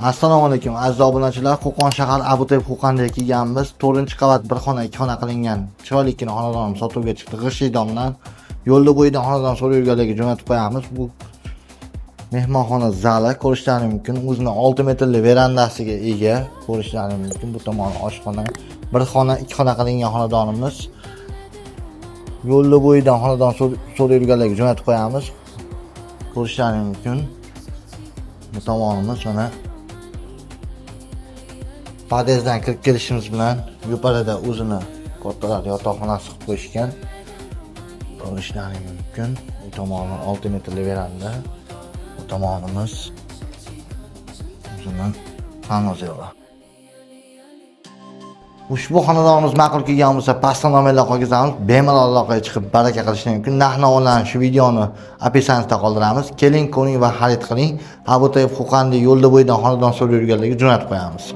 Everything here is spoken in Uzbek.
Assalomu alaykum aziz obunachilar. Qo'qon shahar Abutayb Qo'qonda kelganmiz. 4-qavat bir xona, 2 xona qilingan chiroylikina xonadonimiz sotuvga chiqdi. G'ishidondan yo'lda bo'yidan xonadon so'rab yurganlarga jo'natib qo'yamiz. Bu mehmonxona zali ko'rishlaringiz mumkin. O'zini 6 metrli verandasiga ega ko'rishlaringiz mumkin. Bu tomoni oshxona, bir xona, 2 xona qilingan xonadonimiz. Yo'lda bo'yidan xonadon so'rab yurganlarga jo'natib qo'yamiz. Ko'rishlaringiz mumkin. Bu tomonimiz mana podyezddan kirib kelishimiz bilan yuqorida o'zini kattalar yotoqxonasi qilib qo'yishgan. Ko'rishlaringiz mumkin. Bu tomoni 6 metrli veranda. Bu tomonimiz o'zini sanozeli. Ushbu xonadonimiz ma'qul kelgan bo'lsa, pastdan nomerlar qoldiramiz. Bemalol aloqaga chiqib baraka qilishingiz mumkin. Narx-navolarni shu videoni opisiyansida qoldiramiz. Keling, ko'ring va xarid qiling. Abutayb Qo'qonda yo'lda bo'yidan xonadon so'rab yurganlarga jo'natib qo'yamiz.